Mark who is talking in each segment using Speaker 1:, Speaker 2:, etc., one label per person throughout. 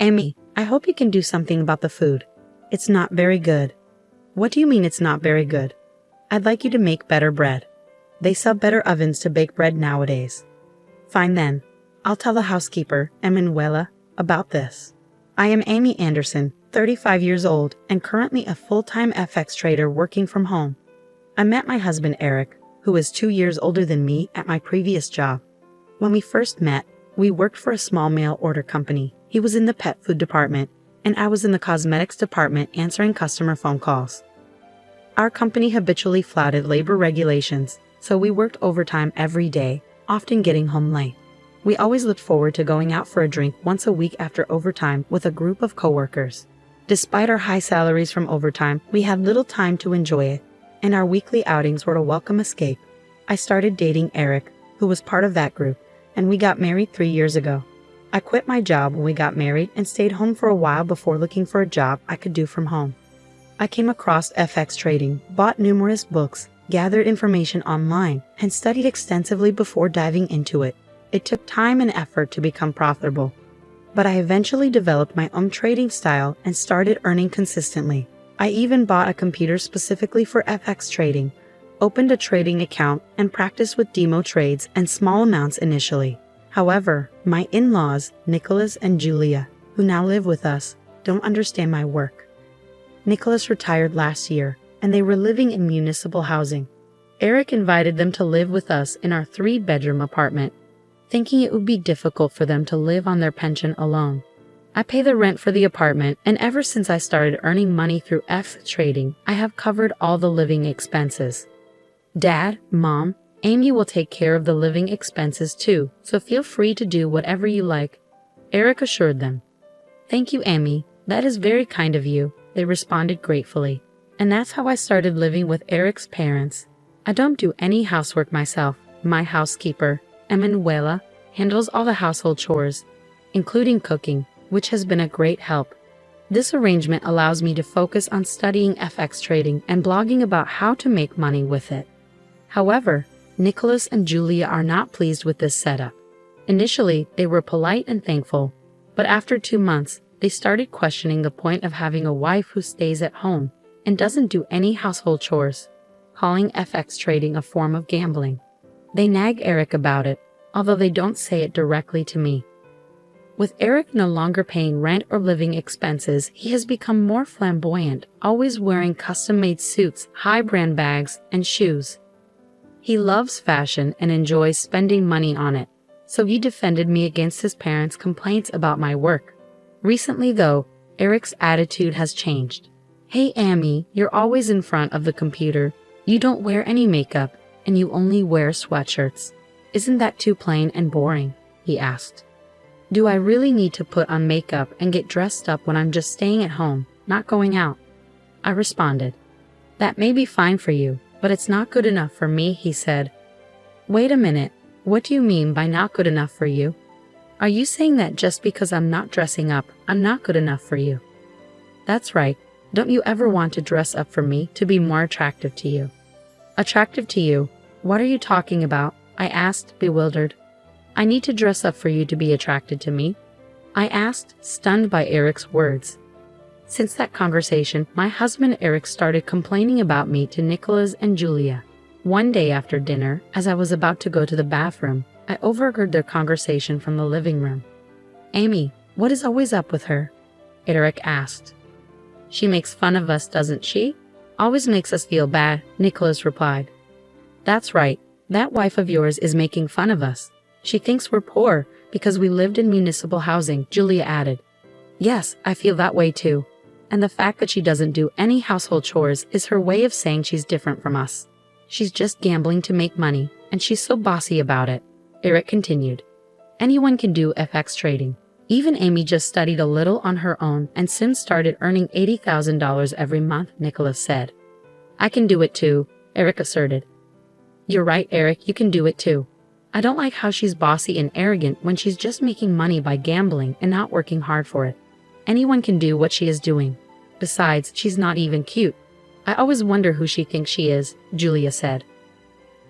Speaker 1: Amy, I hope you can do something about the food. It's not very good. What do you mean it's not very good? I'd like you to make better bread. They sell better ovens to bake bread nowadays. Fine then. I'll tell the housekeeper, Emanuela, about this. I am Amy Anderson, 35 years old, and currently a full-time FX trader working from home. I met my husband Eric, who is 2 years older than me, at my previous job. When we first met, we worked for a small mail order company. He was in the pet food department, and I was in the cosmetics department answering customer phone calls. Our company habitually flouted labor regulations, so we worked overtime every day, often getting home late. We always looked forward to going out for a drink once a week after overtime with a group of coworkers. Despite our high salaries from overtime, we had little time to enjoy it, and our weekly outings were a welcome escape. I started dating Eric, who was part of that group, and we got married 3 years ago. I quit my job when we got married and stayed home for a while before looking for a job I could do from home. I came across FX trading, bought numerous books, gathered information online, and studied extensively before diving into it. It took time and effort to become profitable, but I eventually developed my own trading style and started earning consistently. I even bought a computer specifically for FX trading, opened a trading account, and practiced with demo trades and small amounts initially. However, my in-laws, Nicholas and Julia, who now live with us, don't understand my work. Nicholas retired last year, and they were living in municipal housing. Eric invited them to live with us in our 3-bedroom apartment, thinking it would be difficult for them to live on their pension alone. I pay the rent for the apartment, and ever since I started earning money through FX trading, I have covered all the living expenses. Dad, Mom, Amy will take care of the living expenses too, so feel free to do whatever you like, Eric assured them. Thank you, Amy. That is very kind of you, they responded gratefully. And that's how I started living with Eric's parents. I don't do any housework myself. My housekeeper, Emanuela, handles all the household chores, including cooking, which has been a great help. This arrangement allows me to focus on studying FX trading and blogging about how to make money with it. However, Nicholas and Julia are not pleased with this setup. Initially, they were polite and thankful, but after 2 months, they started questioning the point of having a wife who stays at home and doesn't do any household chores, calling FX trading a form of gambling. They nag Eric about it, although they don't say it directly to me. With Eric no longer paying rent or living expenses, he has become more flamboyant, always wearing custom-made suits, high-brand bags, and shoes. He loves fashion and enjoys spending money on it, so he defended me against his parents' complaints about my work. Recently, though, Eric's attitude has changed. Hey, Amy, you're always in front of the computer. You don't wear any makeup, and you only wear sweatshirts. Isn't that too plain and boring? He asked. Do I really need to put on makeup and get dressed up when I'm just staying at home, not going out? I responded. That may be fine for you, but it's not good enough for me, he said. Wait a minute, what do you mean by not good enough for you? Are you saying that just because I'm not dressing up, I'm not good enough for you? That's right. Don't you ever want to dress up for me to be more attractive to you? Attractive to you? What are you talking about? I asked, bewildered. I need to dress up for you to be attracted to me? I asked, stunned by Eric's words. Since that conversation, my husband Eric started complaining about me to Nicholas and Julia. One day after dinner, as I was about to go to the bathroom, I overheard their conversation from the living room. Amy, what is always up with her? Eric asked. She makes fun of us, doesn't she? Always makes us feel bad, Nicholas replied. That's right, that wife of yours is making fun of us. She thinks we're poor because we lived in municipal housing, Julia added. Yes, I feel that way too. And the fact that she doesn't do any household chores is her way of saying she's different from us. She's just gambling to make money, and she's so bossy about it, Eric continued. Anyone can do FX trading. Even Amy just studied a little on her own and soon started earning $80,000 every month, Nicholas said. I can do it too, Eric asserted. You're right, Eric, you can do it too. I don't like how she's bossy and arrogant when she's just making money by gambling and not working hard for it. Anyone can do what she is doing. Besides, she's not even cute. I always wonder who she thinks she is, Julia said.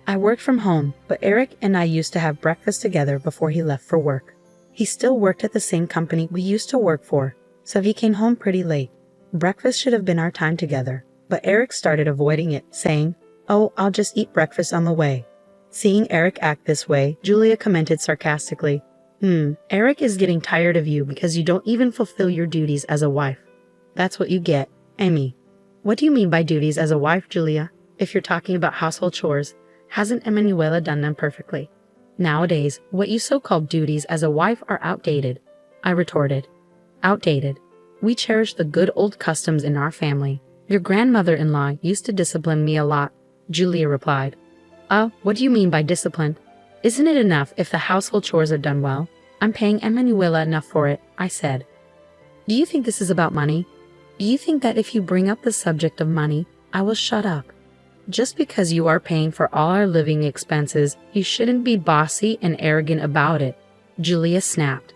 Speaker 1: I worked from home, but Eric and I used to have breakfast together before he left for work. He still worked at the same company we used to work for, so he came home pretty late. Breakfast should have been our time together, but Eric started avoiding it, saying, "Oh, I'll just eat breakfast on the way." Seeing Eric act this way, Julia commented sarcastically, Eric is getting tired of you because you don't even fulfill your duties as a wife. That's what you get, Amy. What do you mean by duties as a wife, Julia? If you're talking about household chores, hasn't Emanuela done them perfectly? Nowadays, what you so-called duties as a wife are outdated, I retorted. Outdated? We cherish the good old customs in our family. Your grandmother-in-law used to discipline me a lot, Julia replied. What do you mean by disciplined? Isn't it enough if the household chores are done well? I'm paying Emanuela enough for it, I said. Do you think this is about money? Do you think that if you bring up the subject of money, I will shut up? Just because you are paying for all our living expenses, you shouldn't be bossy and arrogant about it, Julia snapped.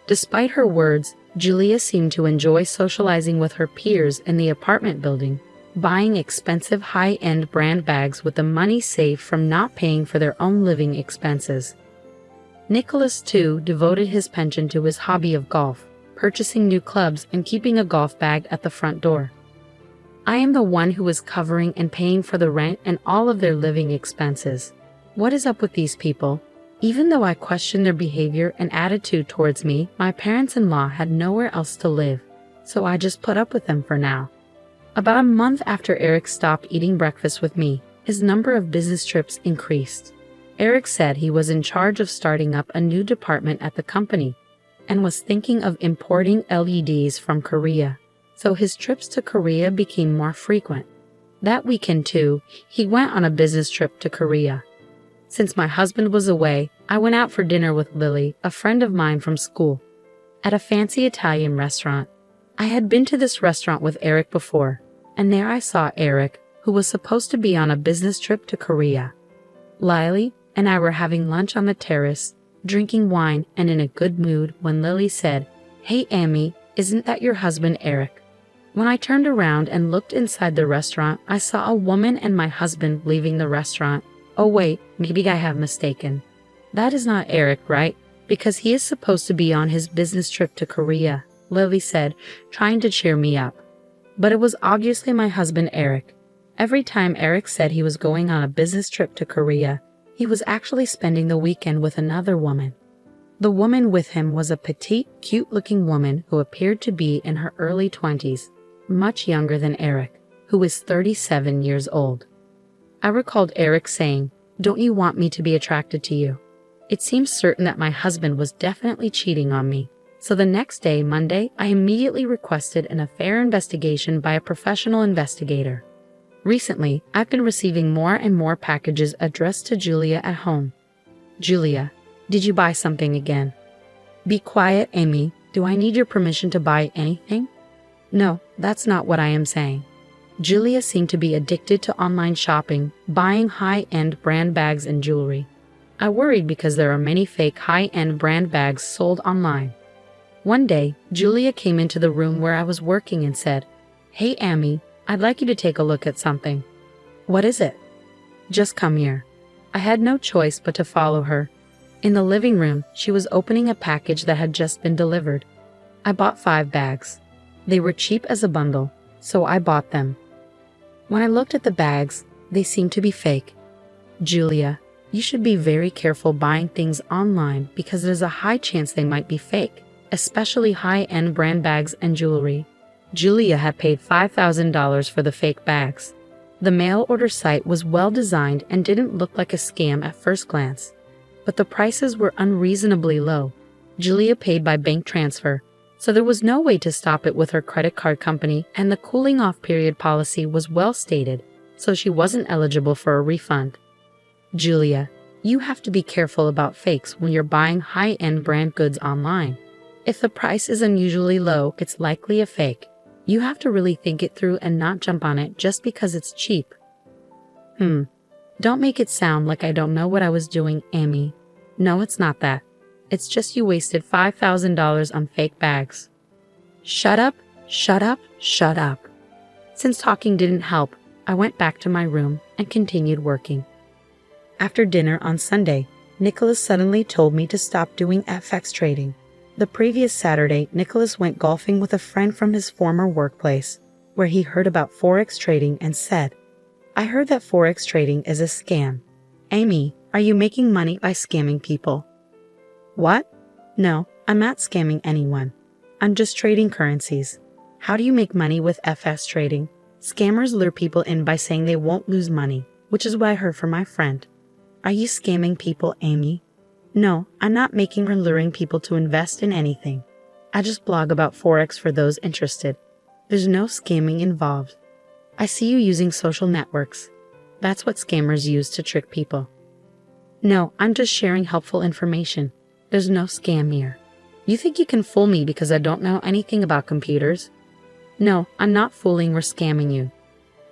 Speaker 1: Despite her words, Julia seemed to enjoy socializing with her peers in the apartment building, buying expensive high-end brand bags with the money saved from not paying for their own living expenses. Nicholas, too, devoted his pension to his hobby of golf, purchasing new clubs and keeping a golf bag at the front door. I am the one who is covering and paying for the rent and all of their living expenses. What is up with these people? Even though I questioned their behavior and attitude towards me, my parents-in-law had nowhere else to live, so I just put up with them for now. About a month after Eric stopped eating breakfast with me, his number of business trips increased. Eric said he was in charge of starting up a new department at the company and was thinking of importing LEDs from Korea, so his trips to Korea became more frequent. That weekend, too, he went on a business trip to Korea. Since my husband was away, I went out for dinner with Lily, a friend of mine from school, at a fancy Italian restaurant. I had been to this restaurant with Eric before, and there I saw Eric, who was supposed to be on a business trip to Korea. Lily and I were having lunch on the terrace, drinking wine and in a good mood when Lily said, "Hey Amy, isn't that your husband Eric?" When I turned around and looked inside the restaurant, I saw a woman and my husband leaving the restaurant. Oh wait, maybe I have mistaken. That is not Eric, right? Because he is supposed to be on his business trip to Korea, Lily said, trying to cheer me up. But it was obviously my husband Eric. Every time Eric said he was going on a business trip to Korea, he was actually spending the weekend with another woman. The woman with him was a petite, cute-looking woman who appeared to be in her early 20s, much younger than Eric, who is 37 years old. I recalled Eric saying, "Don't you want me to be attracted to you?" It seems certain that my husband was definitely cheating on me. So the next day, Monday, I immediately requested an affair investigation by a professional investigator. Recently, I've been receiving more and more packages addressed to Julia at home. Julia, did you buy something again? Be quiet, Amy. Do I need your permission to buy anything? No, that's not what I am saying. Julia seemed to be addicted to online shopping, buying high-end brand bags and jewelry. I worried because there are many fake high-end brand bags sold online. One day, Julia came into the room where I was working and said, "Hey Amy, I'd like you to take a look at something." "What is it?" "Just come here." I had no choice but to follow her. In the living room, she was opening a package that had just been delivered. I bought 5 bags. They were cheap as a bundle, so I bought them. When I looked at the bags, they seemed to be fake. Julia, you should be very careful buying things online because there's a high chance they might be fake, especially high-end brand bags and jewelry. Julia had paid $5,000 for the fake bags. The mail order site was well designed and didn't look like a scam at first glance, but the prices were unreasonably low. Julia paid by bank transfer, so there was no way to stop it with her credit card company, and the cooling off period policy was well stated, so she wasn't eligible for a refund. Julia, you have to be careful about fakes when you're buying high-end brand goods online. If the price is unusually low, it's likely a fake. You have to really think it through and not jump on it just because it's cheap. Don't make it sound like I don't know what I was doing, Amy. No, it's not that. It's just you wasted $5,000 on fake bags. Shut up, shut up, shut up. Since talking didn't help, I went back to my room and continued working. After dinner on Sunday, Nicholas suddenly told me to stop doing FX trading. The previous Saturday, Nicholas went golfing with a friend from his former workplace, where he heard about Forex trading and said, "I heard that Forex trading is a scam. Amy, are you making money by scamming people?" "What? No, I'm not scamming anyone. I'm just trading currencies. How do you make money with FS trading? Scammers lure people in by saying they won't lose money, which is what I heard from my friend." "Are you scamming people, Amy?" "No, I'm not making or luring people to invest in anything. I just blog about Forex for those interested. There's no scamming involved." "I see you using social networks. That's what scammers use to trick people." "No, I'm just sharing helpful information. There's no scam here." "You think you can fool me because I don't know anything about computers?" "No, I'm not fooling or scamming you.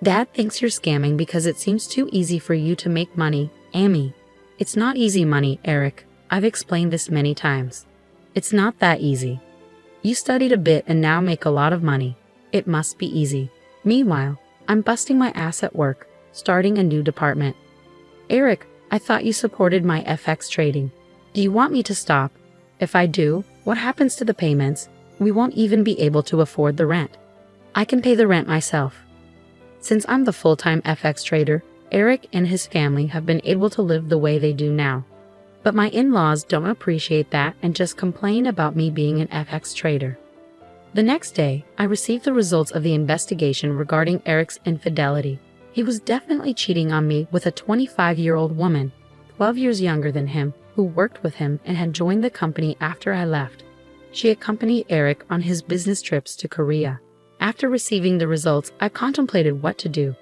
Speaker 1: Dad thinks you're scamming because it seems too easy for you to make money, Amy." "It's not easy money, Eric. I've explained this many times. It's not that easy. You studied a bit and now make a lot of money. It must be easy. Meanwhile, I'm busting my ass at work, starting a new department." "Eric, I thought you supported my FX trading. Do you want me to stop? If I do, what happens to the payments? We won't even be able to afford the rent." "I can pay the rent myself." Since I'm the full-time FX trader, Eric and his family have been able to live the way they do now. But my in-laws don't appreciate that and just complain about me being an FX trader. The next day, I received the results of the investigation regarding Eric's infidelity. He was definitely cheating on me with a 25-year-old woman, 12 years younger than him, who worked with him and had joined the company after I left. She accompanied Eric on his business trips to Korea. After receiving the results, I contemplated what to do.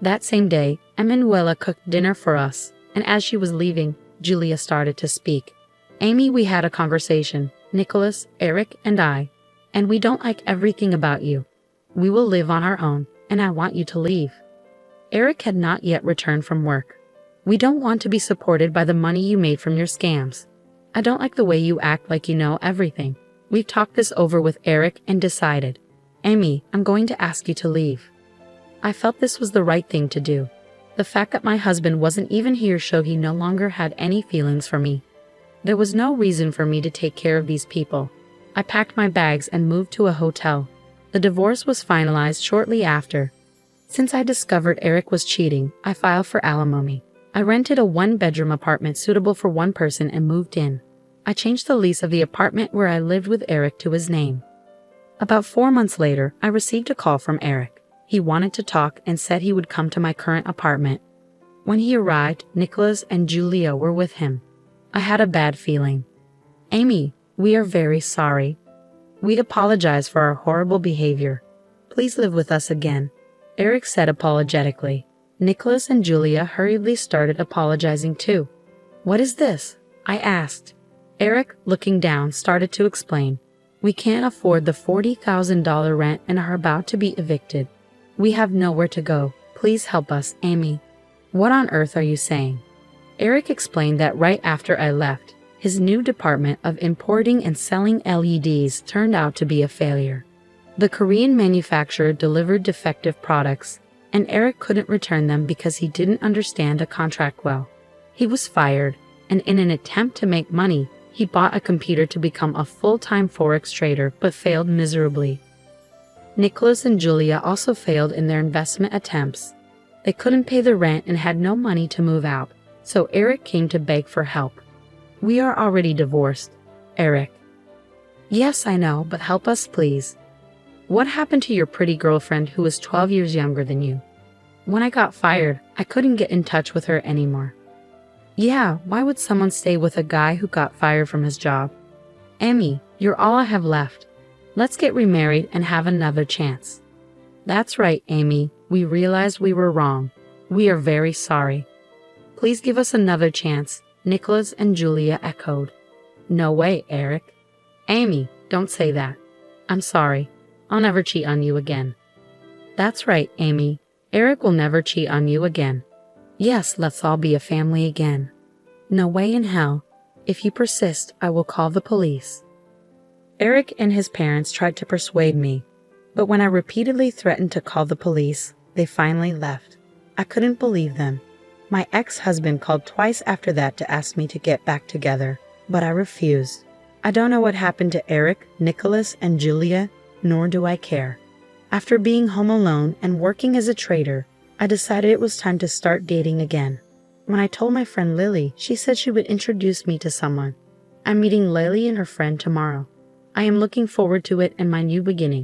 Speaker 1: That same day, Emanuela cooked dinner for us, and as she was leaving, Julia started to speak. "Amy, we had a conversation, Nicholas, Eric, and I, and we don't like everything about you. We will live on our own, and I want you to leave." Eric had not yet returned from work. "We don't want to be supported by the money you made from your scams. I don't like the way you act like you know everything. We've talked this over with Eric and decided. Amy, I'm going to ask you to leave." I felt this was the right thing to do. The fact that my husband wasn't even here showed he no longer had any feelings for me. There was no reason for me to take care of these people. I packed my bags and moved to a hotel. The divorce was finalized shortly after. Since I discovered Eric was cheating, I filed for alimony. I rented a one-bedroom apartment suitable for one person and moved in. I changed the lease of the apartment where I lived with Eric to his name. About 4 months later, I received a call from Eric. He wanted to talk and said he would come to my current apartment. When he arrived, Nicholas and Julia were with him. I had a bad feeling. "Amy, we are very sorry. We apologize for our horrible behavior. Please live with us again," Eric said apologetically. Nicholas and Julia hurriedly started apologizing too. "What is this?" I asked. Eric, looking down, started to explain. "We can't afford the $40,000 rent and are about to be evicted. We have nowhere to go. Please help us, Amy." "What on earth are you saying?" Eric explained that right after I left, his new department of importing and selling LEDs turned out to be a failure. The Korean manufacturer delivered defective products, and Eric couldn't return them because he didn't understand the contract well. He was fired, and in an attempt to make money, he bought a computer to become a full-time Forex trader but failed miserably. Nicholas and Julia also failed in their investment attempts. They couldn't pay the rent and had no money to move out, so Eric came to beg for help. "We are already divorced." Eric: "Yes, I know, but help us please. What happened to your pretty girlfriend who was 12 years younger than you? When I got fired, I couldn't get in touch with her anymore." "Yeah, why would someone stay with a guy who got fired from his job?" "Amy, you're all I have left. Let's get remarried and have another chance." "That's right, Amy. We realized we were wrong. We are very sorry. Please give us another chance," Nicholas and Julia echoed. "No way, Eric." "Amy, don't say that. I'm sorry. I'll never cheat on you again." "That's right, Amy. Eric will never cheat on you again. Yes, let's all be a family again." "No way in hell. If you persist, I will call the police." Eric and his parents tried to persuade me, but when I repeatedly threatened to call the police, they finally left. I couldn't believe them. My ex-husband called twice after that to ask me to get back together, but I refused. I don't know what happened to Eric, Nicholas, and Julia, nor do I care. After being home alone and working as a trader, I decided it was time to start dating again. When I told my friend Lily, she said she would introduce me to someone. I'm meeting Lily and her friend tomorrow. I am looking forward to it and my new beginning.